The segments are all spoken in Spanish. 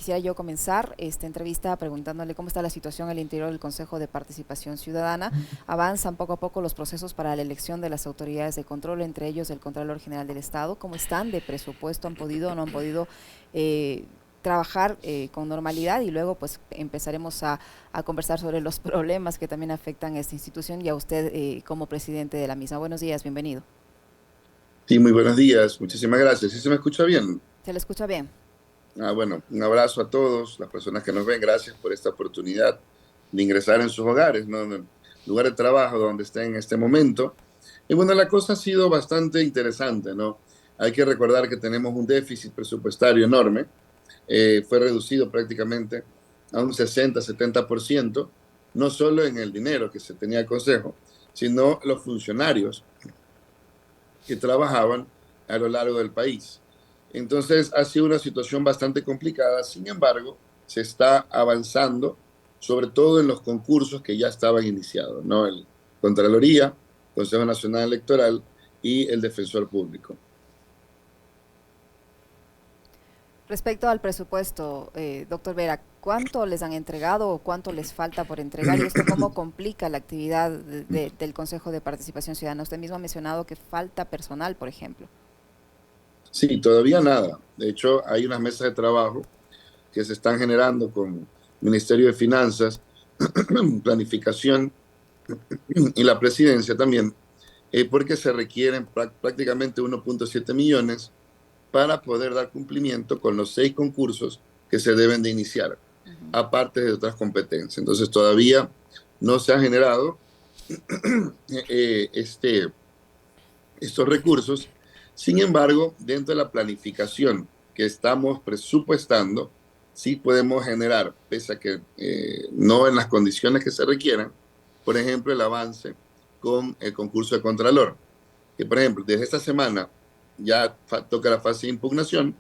quisiera yo comenzar esta entrevista preguntándole cómo está la situación al interior del Consejo de Participación Ciudadana. ¿Avanzan poco a poco los procesos para la elección de las autoridades de control, entre ellos el Contralor General del Estado? ¿Cómo están de presupuesto? ¿Han podido o no han podido trabajar con normalidad? Y luego pues empezaremos a conversar sobre los problemas que también afectan a esta institución y a usted como presidente de la misma. Buenos días, bienvenido. Sí, muy buenos días. Muchísimas gracias. ¿Sí se me escucha bien? ¿Se le escucha bien? Bueno, un abrazo a todos, las personas que nos ven. Gracias por esta oportunidad de ingresar en sus hogares, ¿no? En el lugar de trabajo donde estén en este momento. Y bueno, la cosa ha sido bastante interesante, ¿no? Hay que recordar que tenemos un déficit presupuestario enorme. Fue reducido prácticamente a un 60-70%, no solo en el dinero que se tenía al Consejo, sino los funcionarios que trabajaban a lo largo del país. Entonces ha sido una situación bastante complicada, sin embargo, se está avanzando, sobre todo en los concursos que ya estaban iniciados, ¿no? El Contraloría, Consejo Nacional Electoral y el Defensor Público. Respecto al presupuesto, doctor Vera, ¿cuánto les han entregado o cuánto les falta por entregar? ¿Y esto cómo complica la actividad del Consejo de Participación Ciudadana? Usted mismo ha mencionado que falta personal, por ejemplo. Sí, todavía nada. De hecho, hay unas mesas de trabajo que se están generando con Ministerio de Finanzas, Planificación y la Presidencia también, porque se requieren prácticamente 1.7 millones para poder dar cumplimiento con los 6 concursos que se deben de iniciar, Uh -huh. aparte de otras competencias. Entonces todavía no se ha generado eh, este, estos recursos. Sin embargo, dentro de la planificación que estamos presupuestando, sí podemos generar, pese a que no en las condiciones que se requieran, por ejemplo, el avance con el concurso de Contralor, que por ejemplo, desde esta semana ya toca la fase de impugnación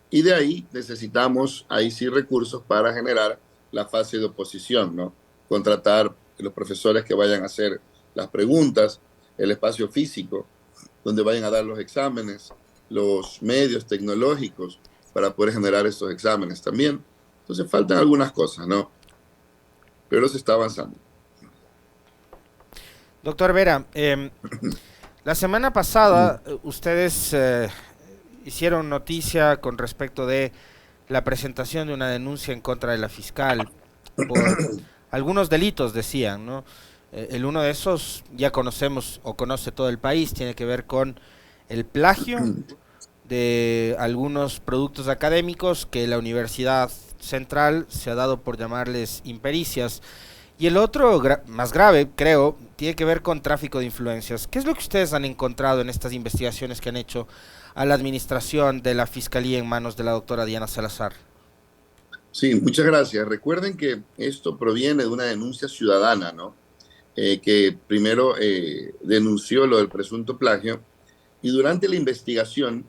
y de ahí necesitamos, ahí sí, recursos para generar la fase de oposición, ¿no? Contratar los profesores que vayan a hacer las preguntas, el espacio físico donde vayan a dar los exámenes, los medios tecnológicos para poder generar estos exámenes también. Entonces faltan algunas cosas, ¿no? Pero se está avanzando. Doctor Vera, la semana pasada ustedes hicieron noticia con respecto de la presentación de una denuncia en contra de la fiscal por algunos delitos, decían, ¿no? El uno de esos ya conocemos o conoce todo el país, tiene que ver con el plagio de algunos productos académicos que la Universidad Central se ha dado por llamarles impericias. Y el otro, más grave, creo, tiene que ver con tráfico de influencias. ¿Qué es lo que ustedes han encontrado en estas investigaciones que han hecho a la administración de la Fiscalía en manos de la doctora Diana Salazar? Sí, muchas gracias. Recuerden que esto proviene de una denuncia ciudadana, ¿no? Que primero denunció lo del presunto plagio y durante la investigación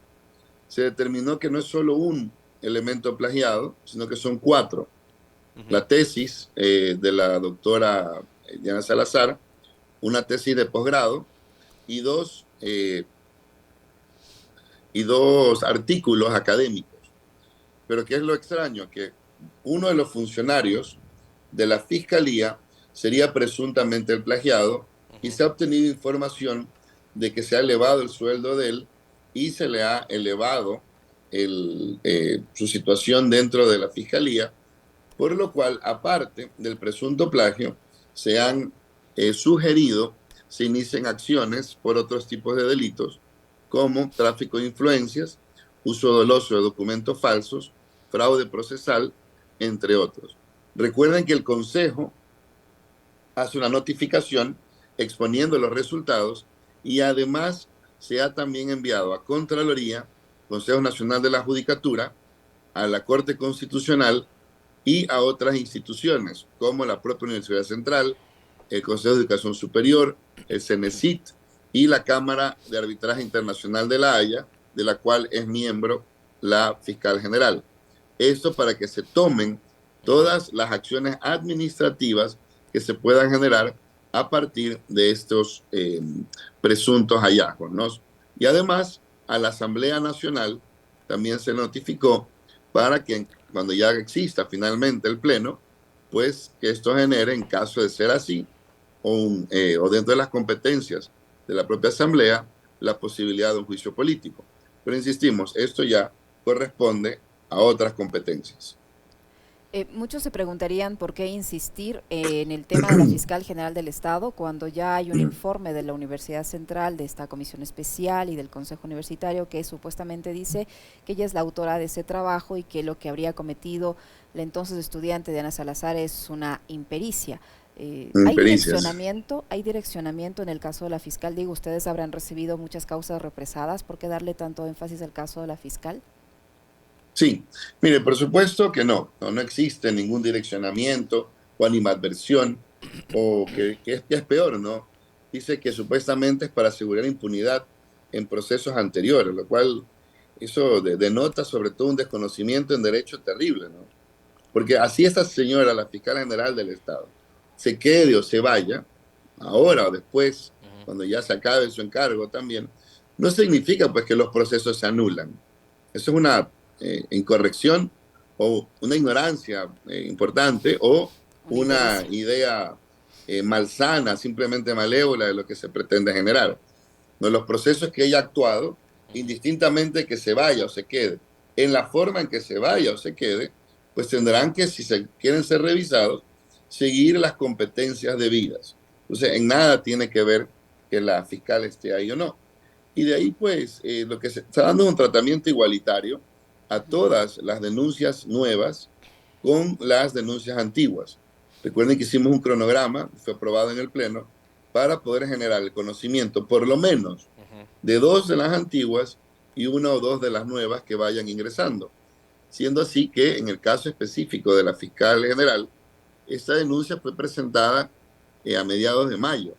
se determinó que no es solo un elemento plagiado, sino que son 4. Uh -huh. La tesis de la doctora Diana Salazar, una tesis de posgrado y dos artículos académicos. Pero ¿qué es lo extraño? Que uno de los funcionarios de la fiscalía sería presuntamente el plagiado Uh y -huh. se ha obtenido información de que se ha elevado el sueldo de él y se le ha elevado su situación dentro de la fiscalía, por lo cual, aparte del presunto plagio, se han sugerido se inicien acciones por otros tipos de delitos, como tráfico de influencias, uso doloso de documentos falsos, fraude procesal, entre otros. Recuerden que el Consejo hace una notificación exponiendo los resultados y además se ha también enviado a Contraloría, Consejo Nacional de la Judicatura, a la Corte Constitucional y a otras instituciones como la propia Universidad Central, el Consejo de Educación Superior, el CENESIT y la Cámara de Arbitraje Internacional de La Haya, de la cual es miembro la fiscal general. Esto para que se tomen Uh -huh. todas las acciones administrativas que se puedan generar a partir de estos presuntos hallazgos, ¿no? Y además a la Asamblea Nacional también se notificó para que cuando ya exista finalmente el pleno, pues que esto genere, en caso de ser así, o dentro de las competencias de la propia Asamblea, la posibilidad de un juicio político. Pero insistimos, esto ya corresponde a otras competencias. Muchos se preguntarían por qué insistir en el tema de la fiscal general del Estado cuando ya hay un informe de la Universidad Central, de esta comisión especial y del Consejo Universitario que supuestamente dice que ella es la autora de ese trabajo y que lo que habría cometido la entonces estudiante Diana Salazar es una impericia. Pericias. ¿Hay direccionamiento en el caso de la fiscal? Digo, ustedes habrán recibido muchas causas represadas. ¿Por qué darle tanto énfasis al caso de la fiscal? Sí, mire, por supuesto que no existe ningún direccionamiento o animadversión, o que es peor, ¿no? Dice que supuestamente es para asegurar impunidad en procesos anteriores, lo cual eso denota sobre todo un desconocimiento en derecho terrible, ¿no? Porque así esta señora, la fiscal general del Estado, se quede o se vaya, ahora o después, cuando ya se acabe su encargo también, no significa pues que los procesos se anulan. Eso es una incorrección o una ignorancia importante o Una una impericia. idea malsana, simplemente malévola de lo que se pretende generar. No, los procesos que ella ha actuado, indistintamente que se vaya o se quede, en la forma en que se vaya o se quede, pues tendrán que, si se quieren ser revisados, seguir las competencias debidas. Entonces, en nada tiene que ver que la fiscal esté ahí o no. Y de ahí, pues, lo que se está dando es un tratamiento igualitario a todas las denuncias nuevas con las denuncias antiguas. Recuerden que hicimos un cronograma, fue aprobado en el Pleno, para poder generar el conocimiento, por lo menos, de dos de las antiguas y una o dos de las nuevas que vayan ingresando. Siendo así que, en el caso específico de la fiscal general, esta denuncia fue presentada a mediados de mayo.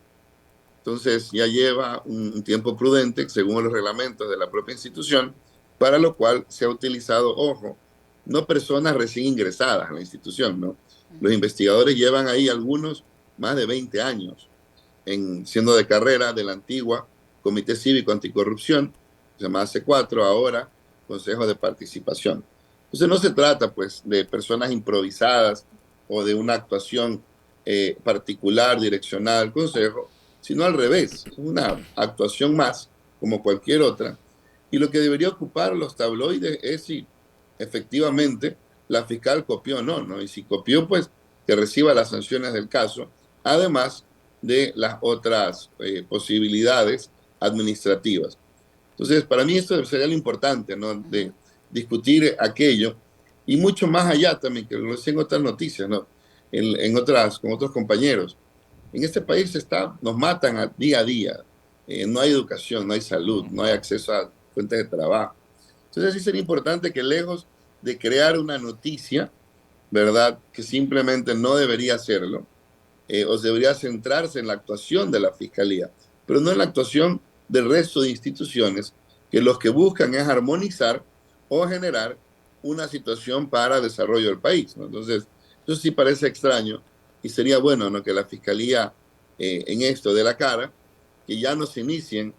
Entonces ya lleva un tiempo prudente, según los reglamentos de la propia institución, para lo cual se ha utilizado, ojo, no personas recién ingresadas a la institución, ¿no? Los investigadores llevan ahí algunos más de 20 años, siendo de carrera de la antigua Comité Cívico Anticorrupción, se llama C4, ahora Consejo de Participación. Entonces no se trata pues de personas improvisadas o de una actuación particular, direccionada al Consejo, sino al revés, es una actuación más, como cualquier otra, y lo que debería ocupar los tabloides es si efectivamente la fiscal copió o no, ¿no? Y si copió, pues que reciba las sanciones del caso, además de las otras posibilidades administrativas. Entonces, para mí esto sería lo importante, ¿no? De discutir aquello y mucho más allá también, que lo sé en otras noticias, ¿no? Con otros compañeros. En este país nos matan día a día. No hay educación, no hay salud, no hay acceso a fuentes de trabajo. Entonces sí sería importante que lejos de crear una noticia, ¿verdad? Que simplemente no debería hacerlo, o debería centrarse en la actuación de la Fiscalía, pero no en la actuación del resto de instituciones que los que buscan es armonizar o generar una situación para desarrollo del país, ¿no? Entonces, eso sí parece extraño y sería bueno, ¿no?, que la Fiscalía en esto de la cara, que ya no se inicien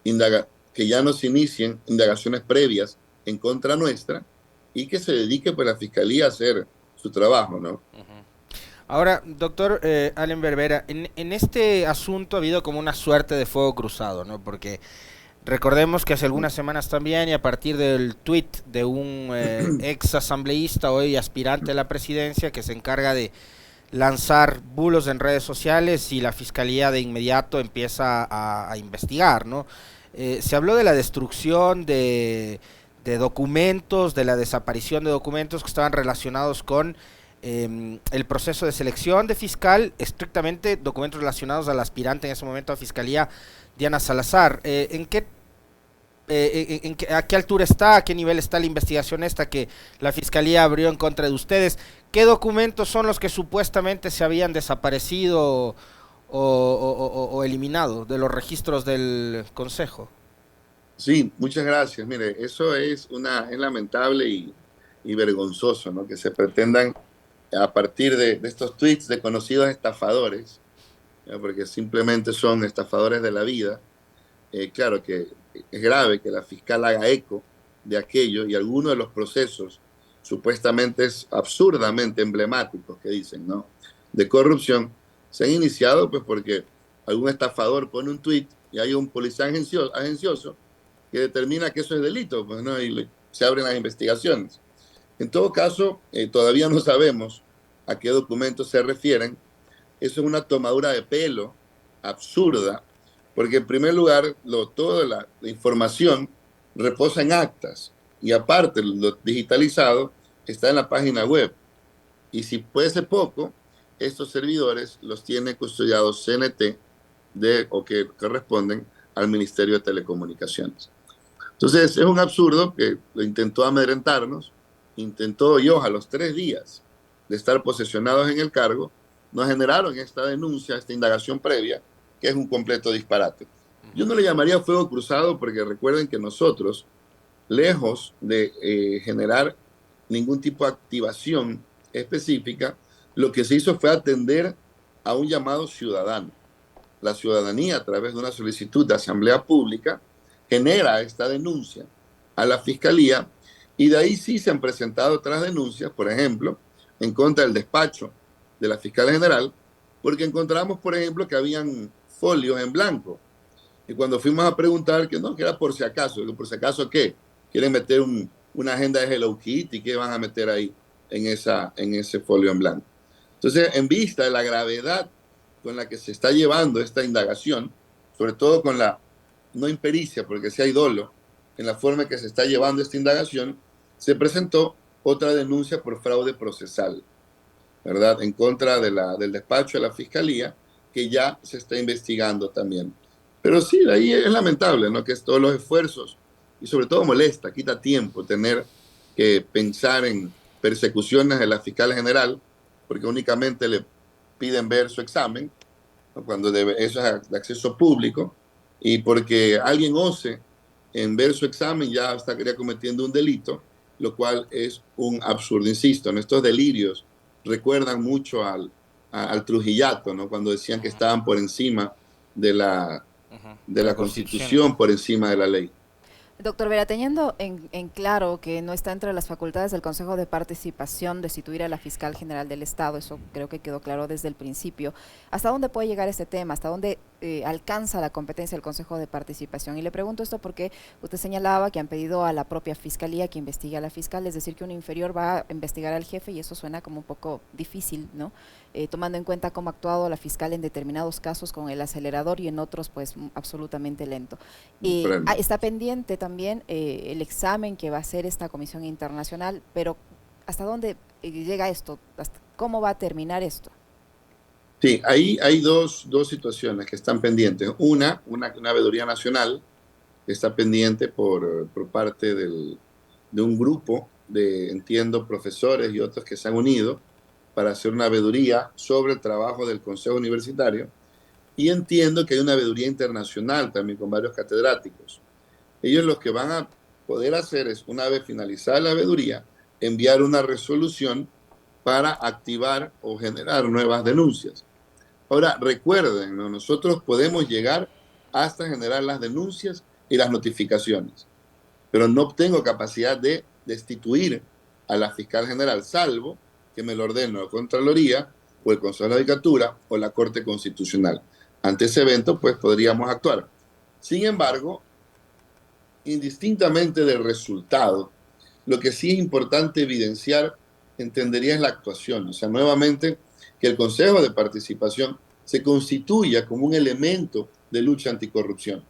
que ya no se inicien indagaciones previas en contra nuestra y que se dedique pues la Fiscalía a hacer su trabajo, ¿no? Ahora, doctor Allen Berbera, en este asunto ha habido como una suerte de fuego cruzado, ¿no? Porque recordemos que hace algunas semanas también, y a partir del tuit de un ex asambleísta, hoy aspirante a la presidencia, que se encarga de lanzar bulos en redes sociales, y la fiscalía de inmediato empieza a investigar, ¿no? Se habló de la destrucción de documentos, de la desaparición de documentos que estaban relacionados con el proceso de selección de fiscal, estrictamente documentos relacionados al aspirante en ese momento a fiscalía, Diana Salazar. ¿A qué altura está, a qué nivel está la investigación esta que la fiscalía abrió en contra de ustedes? ¿Qué documentos son los que supuestamente se habían desaparecido o eliminado de los registros del Consejo? Sí, muchas gracias. Mire, eso es lamentable y vergonzoso, ¿no? Que se pretendan a partir de estos tweets de conocidos estafadores, ¿ya? Porque simplemente son estafadores de la vida. Claro que es grave que la fiscal haga eco de aquello y algunos de los procesos supuestamente absurdamente emblemáticos que dicen, ¿no?, de corrupción, se han iniciado pues porque algún estafador pone un tuit y hay un policía agencioso que determina que eso es delito, pues, ¿no?, y se abren las investigaciones. En todo caso, todavía no sabemos a qué documentos se refieren. Eso es una tomadura de pelo absurda, porque en primer lugar, toda la información reposa en actas y aparte lo digitalizado está en la página web. Y si fuese poco, estos servidores los tiene custodiados CNT o que corresponden al Ministerio de Telecomunicaciones. Entonces es un absurdo que lo intentó amedrentarnos, intentó, y a los 3 días de estar posesionados en el cargo, nos generaron esta denuncia, esta indagación previa, que es un completo disparate. Yo no le llamaría fuego cruzado porque recuerden que nosotros, lejos de generar ningún tipo de activación específica, lo que se hizo fue atender a un llamado ciudadano. La ciudadanía, a través de una solicitud de asamblea pública, genera esta denuncia a la Fiscalía y de ahí sí se han presentado otras denuncias, por ejemplo, en contra del despacho de la Fiscal General, porque encontramos, por ejemplo, que habían folios en blanco. Y cuando fuimos a preguntar, que no, que era por si acaso. Digo, ¿por si acaso qué? ¿Quieren meter una agenda de Hello Kitty? ¿Qué van a meter ahí en ese folio en blanco? Entonces, en vista de la gravedad con la que se está llevando esta indagación, sobre todo con la no impericia, porque sí hay dolo, en la forma en que se está llevando esta indagación, se presentó otra denuncia por fraude procesal, ¿verdad?, en contra del despacho de la Fiscalía, que ya se está investigando también. Pero sí, de ahí es lamentable, ¿no?, que todos los esfuerzos, y sobre todo molesta, quita tiempo tener que pensar en persecuciones de la Fiscal General, porque únicamente le piden ver su examen, ¿no?, cuando eso es de acceso público, y porque alguien ose en ver su examen ya estaría cometiendo un delito, lo cual es un absurdo. Insisto, en estos delirios recuerdan mucho al Trujillato, ¿no?, cuando decían que estaban por encima de la Constitución, por encima de la ley. Doctor Vera, teniendo en claro que no está entre las facultades del Consejo de Participación destituir a la Fiscal General del Estado, eso creo que quedó claro desde el principio, ¿hasta dónde puede llegar este tema? ¿Hasta dónde alcanza la competencia del Consejo de Participación? Y le pregunto esto porque usted señalaba que han pedido a la propia Fiscalía que investigue a la fiscal, es decir, que un inferior va a investigar al jefe, y eso suena como un poco difícil, ¿no? Tomando en cuenta cómo ha actuado la fiscal en determinados casos con el acelerador y en otros pues absolutamente lento. Está pendiente también el examen que va a hacer esta comisión internacional, pero ¿hasta dónde llega esto? ¿Cómo va a terminar esto? Sí, ahí hay dos situaciones que están pendientes. Una veeduría nacional que está pendiente por parte de un grupo de, entiendo, profesores y otros que se han unido para hacer una veeduría sobre el trabajo del Consejo Universitario, y entiendo que hay una veeduría internacional también con varios catedráticos. Ellos lo que van a poder hacer es, una vez finalizada la veeduría, enviar una resolución para activar o generar nuevas denuncias. Ahora, recuerden, ¿no?, nosotros podemos llegar hasta generar las denuncias y las notificaciones, pero no tengo capacidad de destituir a la Fiscal General, salvo que me lo ordene la Contraloría o el Consejo de la Judicatura o la Corte Constitucional. Ante ese evento, pues podríamos actuar. Sin embargo, indistintamente del resultado, lo que sí es importante evidenciar, entendería, es la actuación. O sea, nuevamente, que el Consejo de Participación se constituya como un elemento de lucha anticorrupción.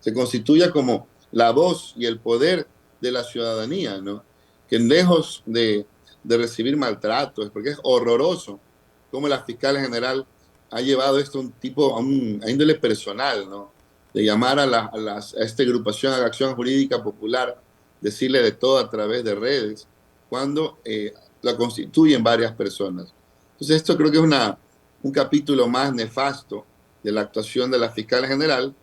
Se constituya como la voz y el poder de la ciudadanía, ¿no?, que lejos de recibir maltratos, porque es horroroso cómo la Fiscal General ha llevado esto a índole personal, ¿no?, de llamar a esta agrupación, a la Acción Jurídica Popular, decirle de todo a través de redes, cuando la constituyen varias personas. Entonces esto creo que es un capítulo más nefasto de la actuación de la Fiscal General,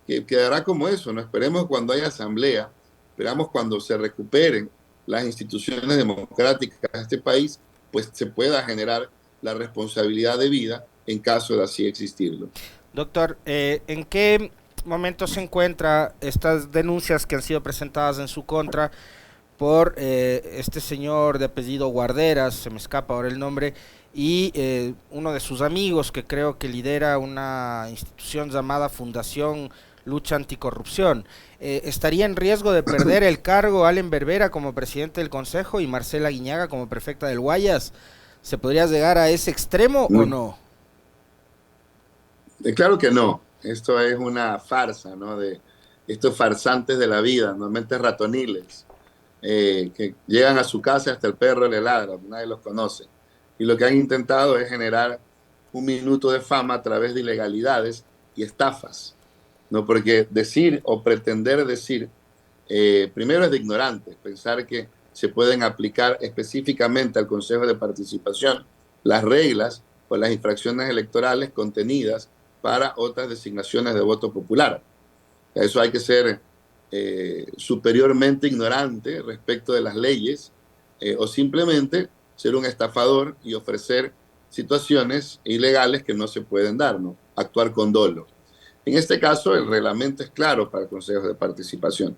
que quedará como eso, ¿no? Esperemos cuando haya asamblea, esperamos cuando se recuperen las instituciones democráticas de este país, pues se pueda generar la responsabilidad debida en caso de así existirlo. Doctor, ¿en qué momento se encuentra estas denuncias que han sido presentadas en su contra por este señor de apellido Guarderas, se me escapa ahora el nombre, y uno de sus amigos que creo que lidera una institución llamada Fundación Lucha Anticorrupción. ¿Estaría en riesgo de perder el cargo Allen Berbera como presidente del Consejo y Marcela Guiñaga como prefecta del Guayas? ¿Se podría llegar a ese extremo o no? Claro que no. Esto es una farsa, ¿no? De estos farsantes de la vida, normalmente ratoniles, que llegan a su casa hasta el perro le ladra, nadie los conoce. Y lo que han intentado es generar un minuto de fama a través de ilegalidades y estafas, ¿no? Porque decir o pretender decir, primero es de ignorantes, pensar que se pueden aplicar específicamente al Consejo de Participación las reglas o las infracciones electorales contenidas para otras designaciones de voto popular. Eso hay que ser superiormente ignorante respecto de las leyes o simplemente ser un estafador y ofrecer situaciones ilegales que no se pueden dar, ¿no? Actuar con dolo. En este caso, el reglamento es claro para el Consejo de Participación,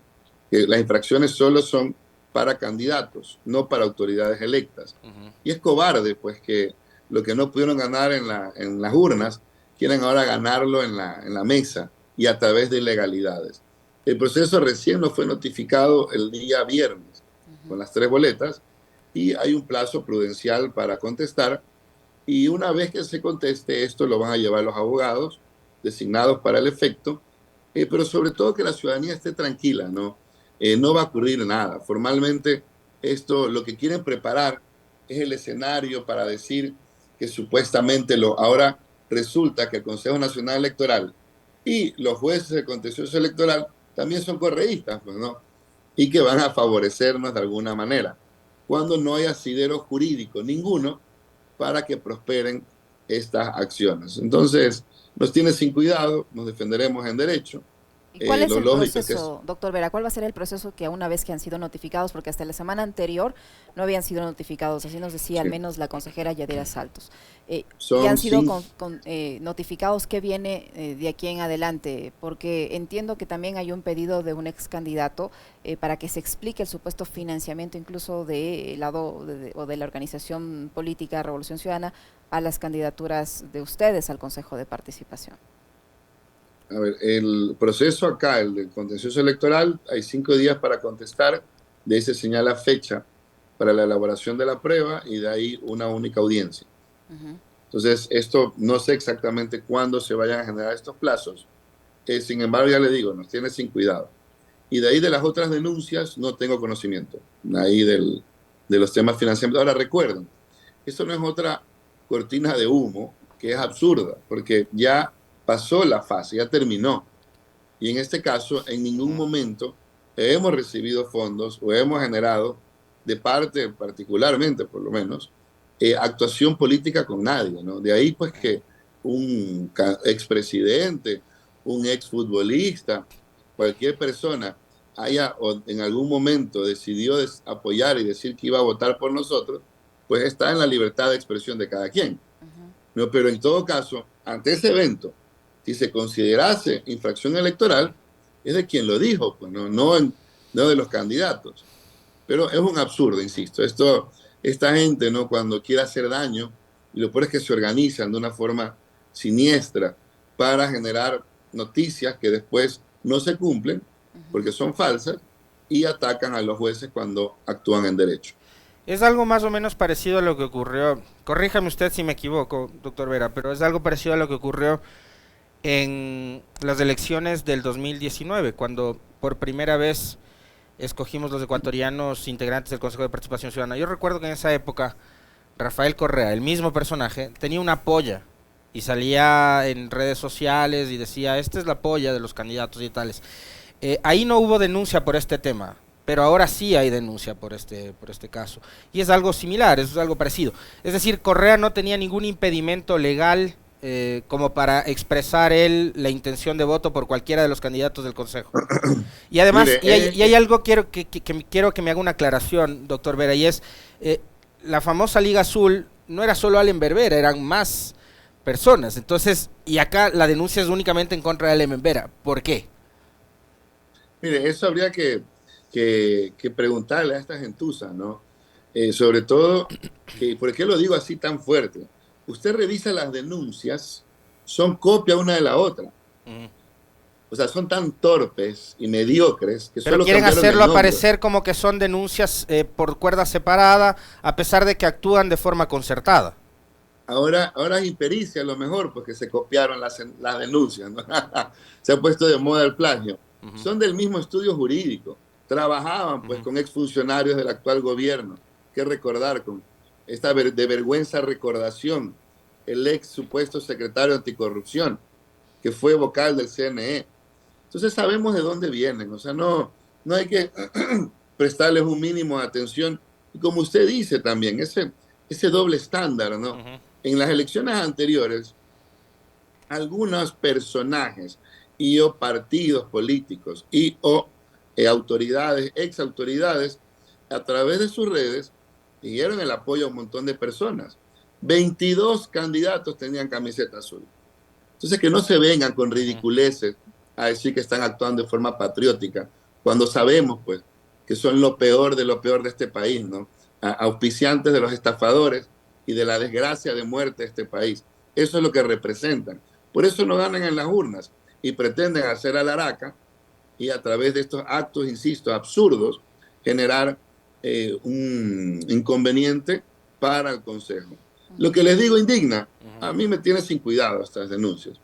que las infracciones solo son para candidatos, no para autoridades electas. Y es cobarde, pues, que lo que no pudieron ganar en las urnas, quieren ahora ganarlo en la mesa y a través de ilegalidades. El proceso recién nos fue notificado el día viernes con las 3 boletas y hay un plazo prudencial para contestar, y una vez que se conteste esto lo van a llevar los abogados designados para el efecto, pero sobre todo que la ciudadanía esté tranquila, ¿no? No va a ocurrir nada. Formalmente esto lo que quieren preparar es el escenario para decir que supuestamente ahora resulta que el Consejo Nacional Electoral y los jueces de contencioso electoral también son correístas, pues, ¿no? Y que van a favorecernos de alguna manera, cuando no hay asidero jurídico ninguno para que prosperen estas acciones. Entonces, nos tiene sin cuidado, nos defenderemos en derecho. ¿Y cuál es el proceso, doctor Vera? ¿Cuál va a ser el proceso que una vez que han sido notificados, porque hasta la semana anterior no habían sido notificados, así nos decía al menos la consejera Yadira Saltos? ¿Ya han sido notificados? ¿Qué viene de aquí en adelante? Porque entiendo que también hay un pedido de un ex candidato para que se explique el supuesto financiamiento incluso del lado o de la organización política Revolución Ciudadana a las candidaturas de ustedes al Consejo de Participación. A ver, el proceso acá, el del contencioso electoral, hay 5 días para contestar, de ahí se señala fecha para la elaboración de la prueba y de ahí una única audiencia. Entonces, esto no sé exactamente cuándo se vayan a generar estos plazos, sin embargo, ya le digo, nos tiene sin cuidado. Y de ahí de las otras denuncias no tengo conocimiento, ahí de los temas financieros. Ahora recuerden, esto no es otra cortina de humo que es absurda, porque ya pasó la fase, ya terminó. Y en este caso, en ningún momento hemos recibido fondos o hemos generado, de parte particularmente por lo menos, actuación política con nadie, ¿no? De ahí pues que un expresidente, un exfutbolista, cualquier persona haya en algún momento decidió apoyar y decir que iba a votar por nosotros, pues está en la libertad de expresión de cada quien. ¿No? Pero en todo caso, ante ese evento, si se considerase infracción electoral, es de quien lo dijo, pues no de los candidatos. Pero es un absurdo, insisto. Esta gente, ¿no? Cuando quiere hacer daño, y lo peor es que se organizan de una forma siniestra para generar noticias que después no se cumplen, porque son falsas, y atacan a los jueces cuando actúan en derecho. Es algo más o menos parecido a lo que ocurrió, corríjame usted si me equivoco, doctor Vera, pero es algo parecido a lo que ocurrió en las elecciones del 2019, cuando por primera vez escogimos los ecuatorianos integrantes del Consejo de Participación Ciudadana. Yo recuerdo que en esa época Rafael Correa, el mismo personaje, tenía una polla y salía en redes sociales y decía, esta es la polla de los candidatos y tales. Ahí no hubo denuncia por este tema, pero ahora sí hay denuncia por este caso. Y es algo similar, es algo parecido. Es decir, Correa no tenía ningún impedimento legal como para expresar él la intención de voto por cualquiera de los candidatos del Consejo. Y además, mire, y hay algo quiero que me haga una aclaración, doctor Vera, y es, la famosa Liga Azul no era solo Allen Berbera, eran más personas. Entonces, y acá la denuncia es únicamente en contra de Allen Berbera. ¿Por qué? Mire, eso habría que que preguntarle a esta gentuza, ¿no? Sobre todo, ¿por qué lo digo así tan fuerte? Usted revisa las denuncias, son copia una de la otra. Ujú. O sea, son tan torpes y mediocres que Pero solo quieren cambiaron el hacerlo nombre. aparecer como que son denuncias por cuerda separada, a pesar de que actúan de forma concertada. Ahora es impericia a lo mejor porque se copiaron las denuncias, ¿no? Se ha puesto de moda el plagio. Ujú, Son del mismo estudio jurídico. Trabajaban pues ujú, con exfuncionarios del actual gobierno. Que recordar con esta de vergüenza recordación. El ex supuesto secretario anticorrupción, que fue vocal del CNE. Entonces sabemos de dónde vienen. O sea, no hay que prestarles un mínimo de atención. Y como usted dice también, ese doble estándar, ¿no? ujú. En las elecciones anteriores, algunos personajes y o partidos políticos y o autoridades, ex autoridades, a través de sus redes, dieron el apoyo a un montón de personas. 22 candidatos tenían camiseta azul. Entonces, que no se vengan con Ujú. ridiculeces a decir que están actuando de forma patriótica, cuando sabemos, pues, que son lo peor de este país, ¿no? Auspiciantes de los estafadores y de la desgracia de muerte de este país. Eso es lo que representan. Por eso no ganan en las urnas y pretenden hacer alaraca y a través de estos actos, insisto, absurdos, generar un inconveniente para el Consejo. Lo que les digo indigna, a mí me tiene sin cuidado estas denuncias,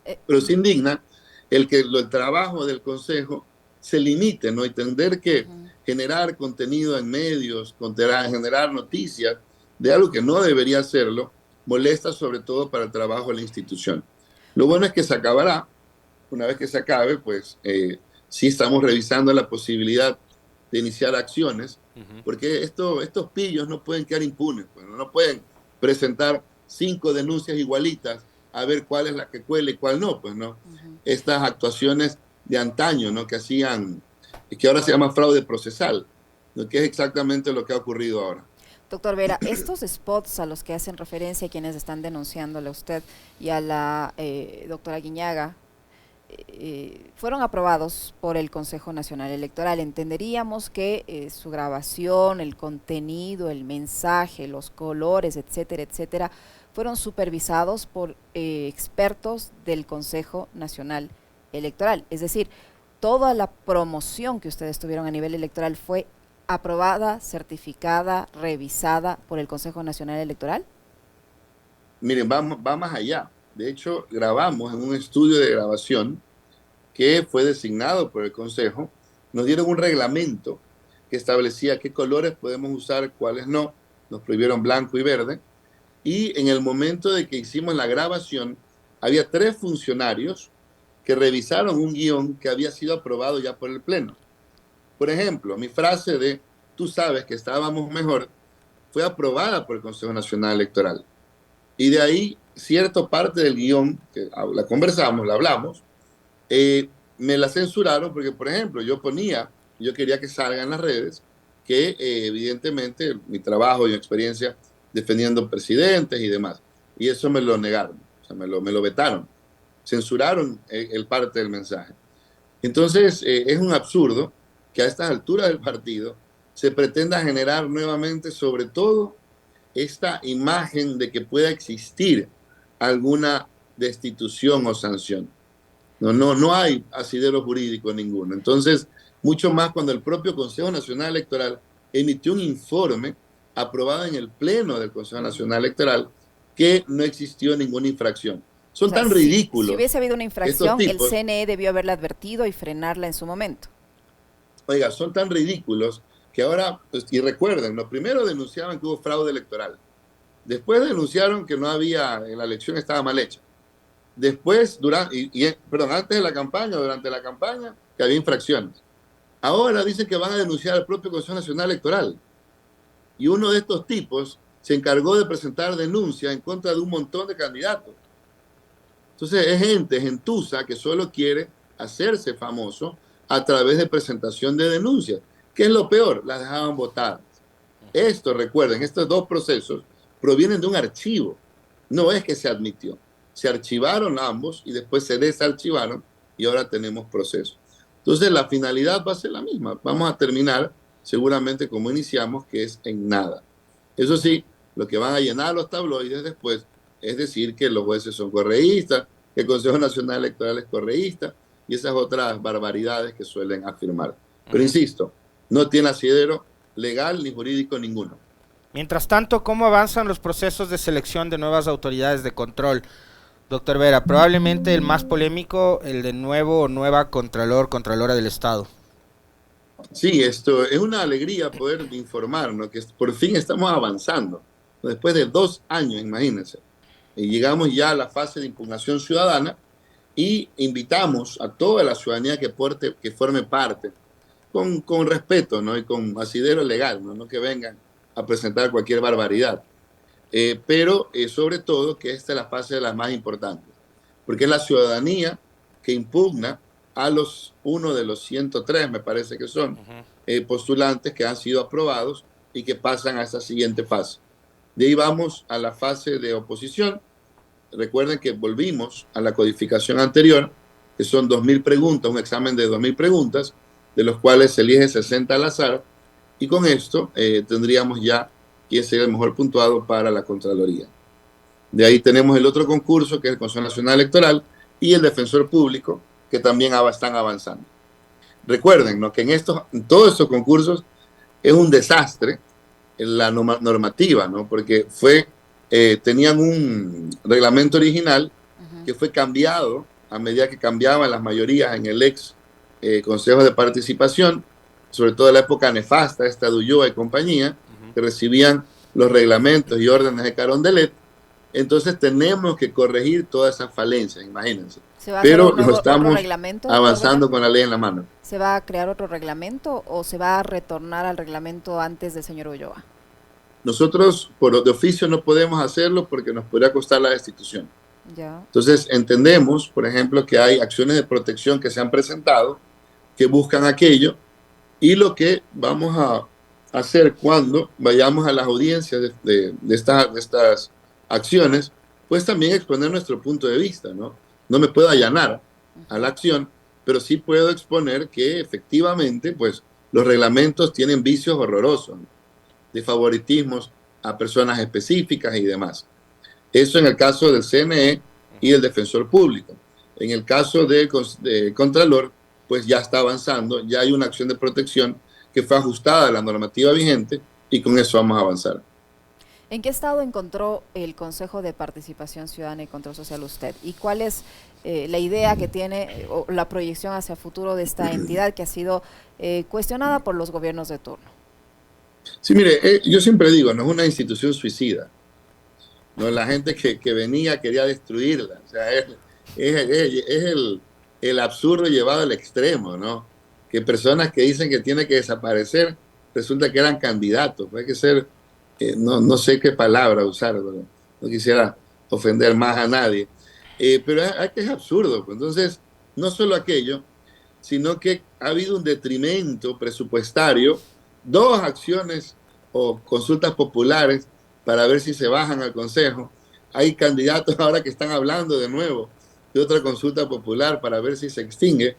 Eh, pero se indigna el que el trabajo del Consejo se limite, ¿no? Y tener que ujú. generar contenido en medios, generar noticias de algo que no debería hacerlo, molesta sobre todo para el trabajo de la institución. Lo bueno es que se acabará. Una vez que se acabe, pues sí estamos revisando la posibilidad de iniciar acciones, Ujú. porque estos pillos no pueden quedar impunes, pues, no pueden presentar 5 denuncias igualitas a ver cuál es la que cuela y cuál no, pues no. Ujú. Estas actuaciones de antaño, ¿no? Que hacían, que ahora se llama fraude procesal, ¿no? Que es exactamente lo que ha ocurrido ahora. Doctor Vera, estos spots a los que hacen referencia quienes están denunciándole a usted y a la doctora Guiñaga, fueron aprobados por el Consejo Nacional Electoral. Entenderíamos que su grabación, el contenido, el mensaje, los colores, etcétera, etcétera, fueron supervisados por expertos del Consejo Nacional Electoral. Es decir, toda la promoción que ustedes tuvieron a nivel electoral fue aprobada, certificada, revisada por el Consejo Nacional Electoral. Miren, va más allá. De hecho, grabamos en un estudio de grabación que fue designado por el Consejo. Nos dieron un reglamento que establecía qué colores podemos usar, cuáles no. Nos prohibieron blanco y verde. Y en el momento de que hicimos la grabación, había 3 funcionarios que revisaron un guión que había sido aprobado ya por el Pleno. Por ejemplo, mi frase de "tú sabes que estábamos mejor" fue aprobada por el Consejo Nacional Electoral. Y de ahí, cierta parte del guión, que la conversamos, la hablamos, me la censuraron porque, por ejemplo, yo quería que salga en las redes que evidentemente mi trabajo y mi experiencia defendiendo presidentes y demás. Y eso me lo negaron, o sea, me lo vetaron, censuraron el parte del mensaje. Entonces, es un absurdo que a estas alturas del partido se pretenda generar nuevamente, sobre todo, esta imagen de que pueda existir alguna destitución o sanción. No hay asidero jurídico ninguno. Entonces, mucho más cuando el propio Consejo Nacional Electoral emitió un informe aprobado en el Pleno del Consejo Nacional Electoral que no existió ninguna infracción. O Son sea, tan si ridículos hubiese habido una estos infracción, el tipos, CNE debió haberla advertido y frenarla en su momento. oiga, son tan ridículos que ahora, pues, y recuerden, lo primero denunciaban que hubo fraude electoral. Después denunciaron que no había, la elección estaba mal hecha. Después, perdón, antes de la campaña, durante la campaña, que había infracciones. Ahora dicen que van a denunciar al propio Consejo Nacional Electoral. Y uno de estos tipos se encargó de presentar denuncia en contra de un montón de candidatos. Entonces es gente gentuza que solo quiere hacerse famoso a través de presentación de denuncias. ¿Qué es lo peor? Las dejaban votadas. Esto, recuerden, estos 2 procesos provienen de un archivo. No es que se admitió. Se archivaron ambos y después se desarchivaron y ahora tenemos procesos. Entonces la finalidad va a ser la misma. Vamos a terminar seguramente como iniciamos, que es en nada. Eso sí, lo que van a llenar los tabloides después es decir que los jueces son correístas, que el Consejo Nacional Electoral es correísta y esas otras barbaridades que suelen afirmar. Pero insisto, no tiene asidero legal ni jurídico ninguno. Mientras tanto, ¿cómo avanzan los procesos de selección de nuevas autoridades de control? Doctor Vera, probablemente el más polémico, el de nuevo o nueva Contralor, Contralora del Estado. Sí, esto es una alegría poder informarnos que por fin estamos avanzando. Después de 2 años, imagínense. Y llegamos ya a la fase de impugnación ciudadana y invitamos a toda la ciudadanía que forme parte, con respeto, ¿no? Y con asidero legal, ¿no? No que vengan a presentar cualquier barbaridad. Pero sobre todo que esta es la fase de las más importantes, porque es la ciudadanía que impugna a uno de los 103, me parece que son, postulantes que han sido aprobados y que pasan a esa siguiente fase. De ahí vamos a la fase de oposición. Recuerden que volvimos a la codificación anterior, que son 2.000 preguntas, un examen de 2.000 preguntas, de los cuales se elige 60 al azar, y con esto tendríamos ya quién sería el mejor puntuado para la Contraloría. De ahí tenemos el otro concurso, que es el Consejo Nacional Electoral, y el Defensor Público, que también están avanzando. Recuerden, ¿no?, que en todos estos concursos es un desastre la normativa, ¿no? Porque tenían un reglamento original que fue cambiado a medida que cambiaban las mayorías en el ex Consejo de Participación, sobre todo en la época nefasta, esta de Ulloa y compañía, que recibían los reglamentos y órdenes de Carondelet. Entonces tenemos que corregir todas esas falencias, imagínense. Pero lo estamos avanzando con la ley en la mano. ¿Se va a crear otro reglamento o se va a retornar al reglamento antes del señor Ulloa? Nosotros de oficio no podemos hacerlo porque nos podría costar la destitución. Ya. Entonces entendemos, por ejemplo, que hay acciones de protección que se han presentado que buscan aquello, y lo que vamos a hacer cuando vayamos a las audiencias de estas acciones, pues también exponer nuestro punto de vista, ¿no? No me puedo allanar a la acción, pero sí puedo exponer que efectivamente, pues, los reglamentos tienen vicios horrorosos, ¿no?, de favoritismos a personas específicas y demás. Eso en el caso del CNE y del Defensor Público. En el caso de Contralor, pues ya está avanzando, ya hay una acción de protección que fue ajustada a la normativa vigente y con eso vamos a avanzar. ¿En qué estado encontró el Consejo de Participación Ciudadana y Control Social usted? ¿Y cuál es la idea que tiene o la proyección hacia futuro de esta entidad que ha sido cuestionada por los gobiernos de turno? Sí, mire, yo siempre digo, no es una institución suicida. No, la gente que venía quería destruirla. O sea, es el absurdo llevado al extremo, ¿no? Que personas que dicen que tiene que desaparecer, resulta que eran candidatos. Hay que ser, no sé qué palabra usar, pero no quisiera ofender más a nadie. Pero es absurdo. Entonces, no solo aquello, sino que ha habido un detrimento presupuestario, 2 acciones o consultas populares para ver si se bajan al Consejo. Hay candidatos ahora que están hablando de nuevo de otra consulta popular para ver si se extingue.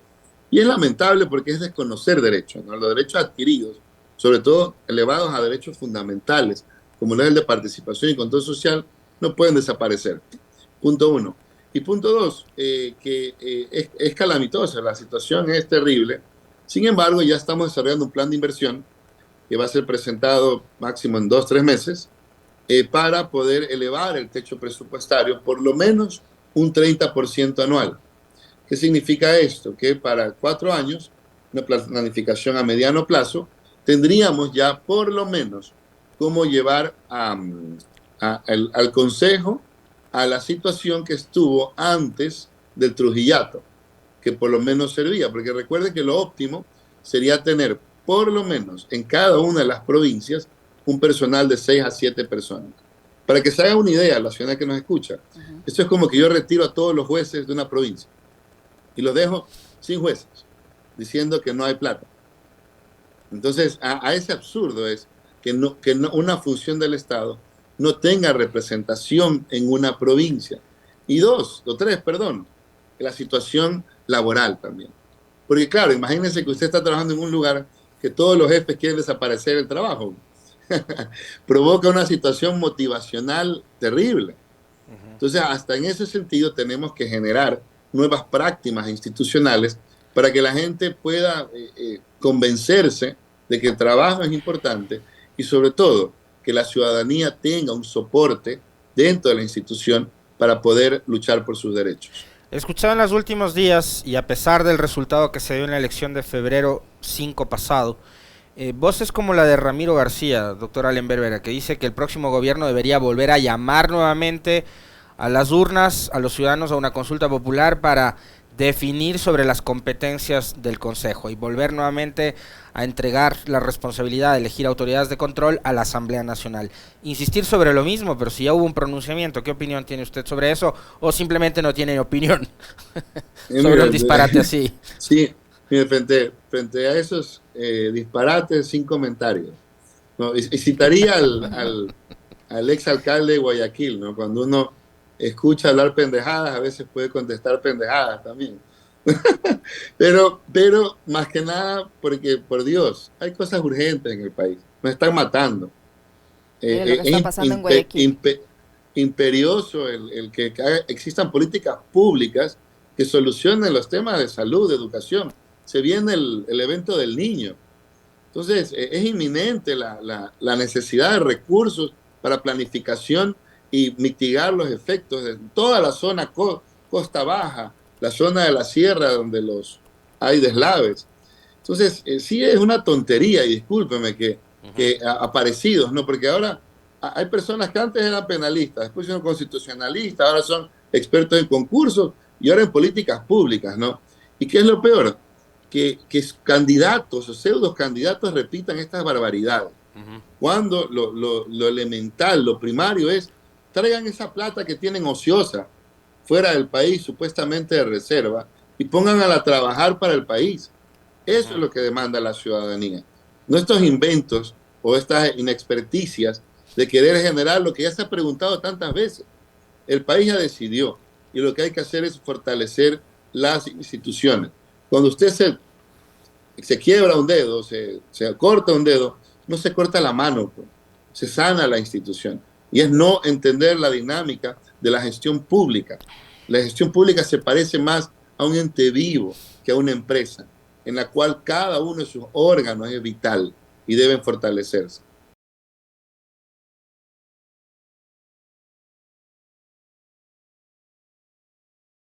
Y es lamentable porque es desconocer derechos, ¿no? Los derechos adquiridos, sobre todo elevados a derechos fundamentales, como el de participación y control social, no pueden desaparecer. Punto 1. Y punto 2, que es calamitosa, la situación es terrible. Sin embargo, ya estamos desarrollando un plan de inversión que va a ser presentado máximo en 2 o 3 meses para poder elevar el techo presupuestario por lo menos un 30% anual. ¿Qué significa esto? Que para 4 años, una planificación a mediano plazo, tendríamos ya por lo menos cómo llevar al Consejo a la situación que estuvo antes del Trujillato, que por lo menos servía, porque recuerden que lo óptimo sería tener por lo menos en cada una de las provincias un personal de 6 a 7 personas. Para que se haga una idea, la ciudad que nos escucha, esto es como que yo retiro a todos los jueces de una provincia y los dejo sin jueces, diciendo que no hay plata. Entonces, a ese absurdo es que una función del Estado no tenga representación en una provincia. Y 2, o 3, perdón, la situación laboral también. Porque claro, imagínense que usted está trabajando en un lugar que todos los jefes quieren desaparecer el trabajo. Provoca una situación motivacional terrible. Entonces, hasta en ese sentido tenemos que generar nuevas prácticas institucionales para que la gente pueda convencerse de que el trabajo es importante y sobre todo que la ciudadanía tenga un soporte dentro de la institución para poder luchar por sus derechos. He escuchado en los últimos días, y a pesar del resultado que se dio en la elección de febrero 5 pasado, voces como la de Ramiro García, doctor Allen Berbera, que dice que el próximo gobierno debería volver a llamar nuevamente a las urnas, a los ciudadanos a una consulta popular para definir sobre las competencias del Consejo y volver nuevamente a entregar la responsabilidad de elegir autoridades de control a la Asamblea Nacional. Insistir sobre lo mismo, pero si ya hubo un pronunciamiento, ¿qué opinión tiene usted sobre eso? ¿O simplemente no tiene opinión sobre un disparate así? Sí, mire, frente a esos disparates, sin comentarios, ¿no? Y citaría al exalcalde de Guayaquil, ¿no? Cuando uno escucha hablar pendejadas, a veces puede contestar pendejadas también. pero más que nada, porque por Dios, hay cosas urgentes en el país. Nos están matando. Mire lo que está pasando en Guayaquil. Imperioso el que existan políticas públicas que solucionen los temas de salud, de educación. Se viene el evento del niño. Entonces, es inminente la necesidad de recursos para planificación y mitigar los efectos de toda la zona costa baja, la zona de la sierra donde hay deslaves. Entonces, sí es una tontería, y discúlpeme que aparecidos, ¿no? Porque ahora hay personas que antes eran penalistas, después son constitucionalistas, ahora son expertos en concursos y ahora en políticas públicas, ¿no? ¿Y qué es lo peor? Que candidatos o pseudos candidatos repitan estas barbaridades. Cuando lo elemental, lo primario es: traigan esa plata que tienen ociosa fuera del país, supuestamente de reserva, y pónganla a trabajar para el país. Eso es lo que demanda la ciudadanía. No estos inventos o estas inexperticias de querer generar lo que ya se ha preguntado tantas veces. El país ya decidió y lo que hay que hacer es fortalecer las instituciones. Cuando usted se quiebra un dedo, se corta un dedo, no se corta la mano, pues, se sana la institución. Y es no entender la dinámica de la gestión pública. La gestión pública se parece más a un ente vivo que a una empresa, en la cual cada uno de sus órganos es vital y deben fortalecerse.